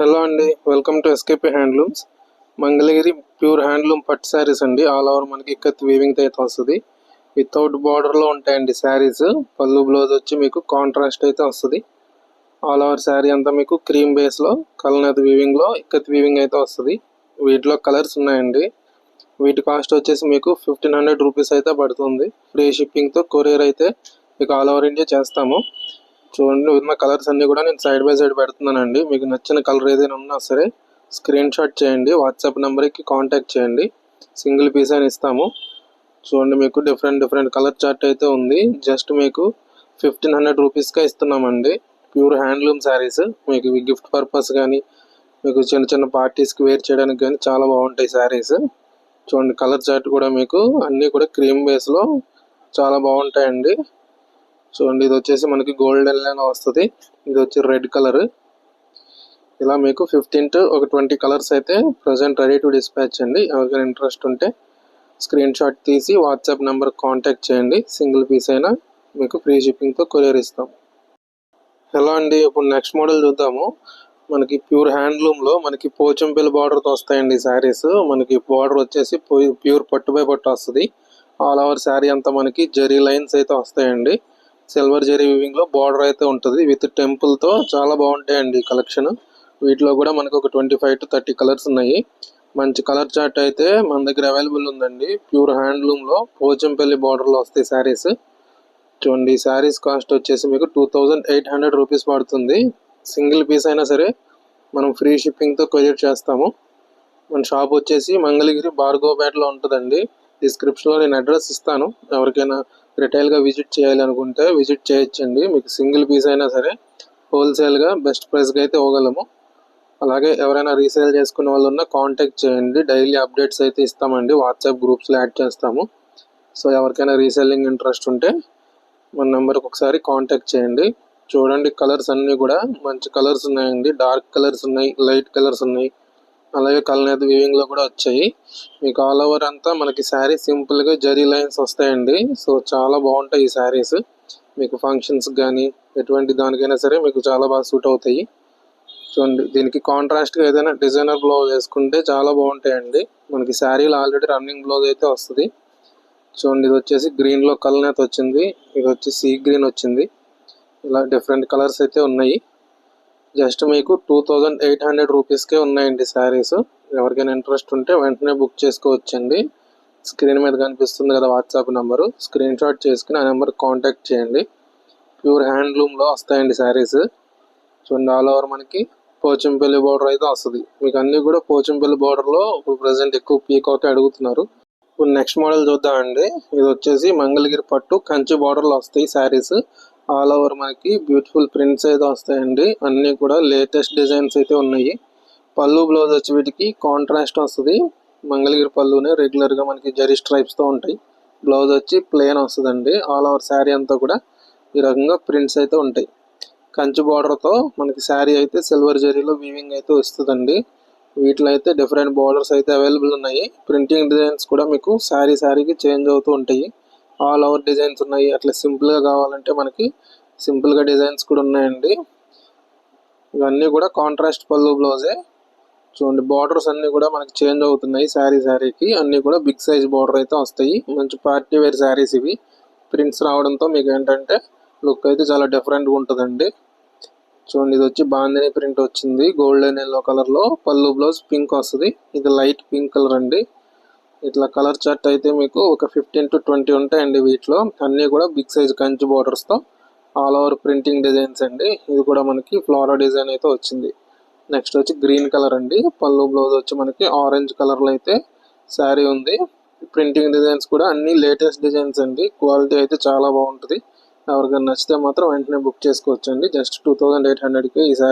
Hello అండి, welcome to SKP handlooms. Mangalagiri pure handloom పట్టు శారీస్ అండి. ఆల్ ఓవర్ మనకి ఇక్కత్ వీవింగ్ అయితే వస్తుంది. వితౌట్ బార్డర్లో ఉంటాయండి శారీస్. పళ్ళు బ్లౌజ్ వచ్చి మీకు కాంట్రాస్ట్ అయితే వస్తుంది. ఆల్ ఓవర్ శారీ అంతా మీకు క్రీమ్ బేస్లో కల్నేత వీవింగ్లో ఇక్కత్ వీవింగ్ అయితే వస్తుంది. వీటిలో కలర్స్ ఉన్నాయండి. వీటి కాస్ట్ వచ్చేసి మీకు 1500 రూపీస్ అయితే పడుతుంది. ఫ్రీ షిప్పింగ్తో కొరియర్ అయితే మీకు ఆల్ ఓవర్ ఇండియా చేస్తాము. చూడండి, ఉన్న కలర్స్ అన్ని కూడా నేను సైడ్ బై సైడ్ పెడుతున్నానండి. మీకు నచ్చిన కలర్ ఏదైనా ఉన్నా సరే స్క్రీన్ షాట్ చేయండి, వాట్సాప్ నెంబర్కి కాంటాక్ట్ చేయండి. సింగిల్ పీస్ అని ఇస్తాము. చూడండి, మీకు డిఫరెంట్ కలర్ చార్ట్ అయితే ఉంది. జస్ట్ మీకు 1500 రూపీస్కే ఇస్తున్నామండి. Pure handloom saris. మీకు గిఫ్ట్ పర్పస్ కానీ మీకు చిన్న పార్టీస్కి వేర్ చేయడానికి కానీ చాలా బాగుంటాయి శారీస్. చూడండి, కలర్ చార్ట్ కూడా మీకు అన్నీ కూడా క్రీమ్ బేస్లో చాలా బాగుంటాయండి. చూడండి, ఇది వచ్చేసి మనకి గోల్డెన్ లైన్ వస్తుంది. ఇది వచ్చి రెడ్ కలర్. ఇలా మీకు 15 to 20 కలర్స్ అయితే ప్రజెంట్ రెడీ టు డిస్పాచ్ అండి. ఎవరికైనా ఇంట్రెస్ట్ ఉంటే స్క్రీన్ షాట్ తీసి వాట్సాప్ నెంబర్ కాంటాక్ట్ చేయండి. సింగిల్ పీస్ అయినా మీకు ఫ్రీ షిప్పింగ్తో కొరియర్ ఇస్తాం. హలో అండి, ఇప్పుడు నెక్స్ట్ మోడల్ చూద్దాము. మనకి ప్యూర్ హ్యాండ్లూమ్లో మనకి పోచంపల్లి బార్డర్తో వస్తాయండి శారీస్. మనకి బార్డర్ వచ్చేసి ప్యూర్ పట్టు బై పట్టు వస్తుంది. ఆల్ ఓవర్ శారీ అంతా మనకి జరీ లైన్స్ అయితే వస్తాయండి. సిల్వర్ జరీ వీవింగ్ లో బార్డర్ అయితే ఉంటుంది. విత్ టెంపుల్ తో చాలా బాగుంటాయండి కలెక్షన్. వీటిలో కూడా మనకు ఒక 25 to 30 కలర్స్ ఉన్నాయి. మంచి కలర్ చార్ట్ అయితే మన దగ్గర అవైలబుల్ ఉందండి. ప్యూర్ హ్యాండ్లూమ్ లో పోచంపల్లి బార్డర్ లో వస్తాయి శారీస్. చూడండి, శారీస్ కాస్ట్ వచ్చేసి మీకు 2800 రూపీస్ పడుతుంది. సింగిల్ పీస్ అయినా సరే మనం ఫ్రీ షిప్పింగ్ తో కొరియర్ చేస్తాము. మన షాప్ వచ్చేసి మంగళగిరి భార్గవపేటలో ఉంటుందండి. డిస్క్రిప్షన్లో నేను అడ్రస్ ఇస్తాను. ఎవరికైనా రిటైల్గా విజిట్ చేయాలి అనుకుంటే విజిట్ చేయొచ్చండి. మీకు సింగిల్ పీస్ అయినా సరే హోల్సేల్గా బెస్ట్ ప్రైస్గా అయితే ఇవ్వగలము. అలాగే ఎవరైనా రీసేల్ చేసుకునే వాళ్ళు ఉన్నా కాంటాక్ట్ చేయండి. డైలీ అప్డేట్స్ అయితే ఇస్తామండి. వాట్సాప్ గ్రూప్స్లో యాడ్ చేస్తాము. సో ఎవరికైనా రీసేలింగ్ ఇంట్రెస్ట్ ఉంటే మన నెంబర్కి ఒకసారి కాంటాక్ట్ చేయండి. చూడండి, కలర్స్ అన్నీ కూడా మంచి కలర్స్ ఉన్నాయండి. డార్క్ కలర్స్ ఉన్నాయి, లైట్ కలర్స్ ఉన్నాయి, అలాగే కల్నేత వీవింగ్ లో కూడా వచ్చాయి. మీకు ఆల్ ఓవర్ అంతా మనకి శారీ సింపుల్ గా జరీ లైన్స్ వస్తాయండి. సో చాలా బాగుంటాయి ఈ శారీస్. మీకు ఫంక్షన్స్ కానీ ఎటువంటి దానికైనా సరే మీకు చాలా బాగా సూట్ అవుతాయి. చూడండి, దీనికి కాంట్రాస్ట్ గా ఏదైనా డిజైనర్ బ్లౌజ్ వేసుకుంటే చాలా బాగుంటాయండి. మనకి శారీలో ఆల్రెడీ రన్నింగ్ బ్లౌజ్ అయితే వస్తుంది. చూడండి, ఇది వచ్చేసి గ్రీన్ లో కల్నేత వచ్చింది. ఇది వచ్చి సీ గ్రీన్ వచ్చింది. ఇలా డిఫరెంట్ కలర్స్ అయితే ఉన్నాయి. జస్ట్ మీకు 2800 రూపీస్కే ఉన్నాయండి శారీస్. ఎవరికైనా ఇంట్రెస్ట్ ఉంటే వెంటనే బుక్ చేసుకోవచ్చండి. స్క్రీన్ మీద కనిపిస్తుంది కదా వాట్సాప్ నెంబరు, స్క్రీన్ షాట్ చేసుకుని ఆ నెంబర్ కాంటాక్ట్ చేయండి. ప్యూర్ హ్యాండ్లూమ్లో వస్తాయండి శారీస్. చూడండి, ఆల్ ఓవర్ మనకి పోచంపల్లి బార్డర్ అయితే వస్తుంది. మీకు అన్నీ కూడా పోచంపల్లి బార్డర్లో ఇప్పుడు ప్రజెంట్ ఎక్కువ పీకాక్ అడుగుతున్నారు. ఇప్పుడు నెక్స్ట్ మోడల్ చూద్దామండి. ఇది వచ్చేసి మంగళగిరి పట్టు కంచి బార్డర్లో వస్తాయి శారీస్. ఆల్ ఓవర్ మనకి బ్యూటిఫుల్ ప్రింట్స్ అయితే వస్తాయండి. అన్నీ కూడా లేటెస్ట్ డిజైన్స్ అయితే ఉన్నాయి. పళ్ళు బ్లౌజ్ వచ్చి వీటికి కాంట్రాస్ట్ వస్తుంది. మంగళగిరి పళ్ళునే రెగ్యులర్గా మనకి జరీ స్ట్రైప్స్తో ఉంటాయి. బ్లౌజ్ వచ్చి ప్లెయిన్ వస్తుందండి. ఆల్ ఓవర్ శారీ అంతా కూడా ఈ రకంగా ప్రింట్స్ అయితే ఉంటాయి. కంచి బార్డర్తో మనకి శారీ అయితే సిల్వర్ జరీలో వీవింగ్ అయితే వస్తుందండి. వీటిలో అయితే డిఫరెంట్ బార్డర్స్ అయితే అవైలబుల్ ఉన్నాయి. ప్రింటింగ్ డిజైన్స్ కూడా మీకు శారీకి చేంజ్ అవుతూ ఉంటాయి. ఆల్ ఓవర్ డిజైన్స్ ఉన్నాయి. అట్లా సింపుల్గా కావాలంటే మనకి సింపుల్గా డిజైన్స్ కూడా ఉన్నాయండి. ఇవన్నీ కూడా కాంట్రాస్ట్ పళ్ళు బ్లౌజే. చూడండి, బార్డర్స్ అన్నీ కూడా మనకి చేంజ్ అవుతున్నాయి. శారీకి అన్నీ కూడా బిగ్ సైజ్ బార్డర్ అయితే వస్తాయి. మంచి పార్టీ వేర్ శారీస్ ఇవి. ప్రింట్స్ రావడంతో మీకు ఏంటంటే లుక్ అయితే చాలా డిఫరెంట్గా ఉంటుందండి. చూడండి, ఇది వచ్చి బాందిని ప్రింట్ వచ్చింది గోల్డెన్ ఎల్లో కలర్లో. పళ్ళు బ్లౌజ్ పింక్ వస్తుంది. ఇది లైట్ పింక్ కలర్ అండి. ఇట్లా కలర్ చార్ట్ అయితే మీకు ఒక 15 to 20 ఉంటాయండి. వీటిలో అన్నీ కూడా బిగ్ సైజ్ కంచి బార్డర్స్తో ఆల్ ఓవర్ ప్రింటింగ్ డిజైన్స్ అండి. ఇది కూడా మనకి ఫ్లోరా డిజైన్ అయితే వచ్చింది. నెక్స్ట్ వచ్చి గ్రీన్ కలర్ అండి. పళ్ళు బ్లౌజ్ వచ్చి మనకి ఆరెంజ్ కలర్లో అయితే శారీ ఉంది. ప్రింటింగ్ డిజైన్స్ కూడా అన్ని లేటెస్ట్ డిజైన్స్ అండి. క్వాలిటీ అయితే చాలా బాగుంటుంది. ఎవరికైనా నచ్చితే మాత్రం వెంటనే బుక్ చేసుకోవచ్చండి. జస్ట్ 2800కి ఈ శారీ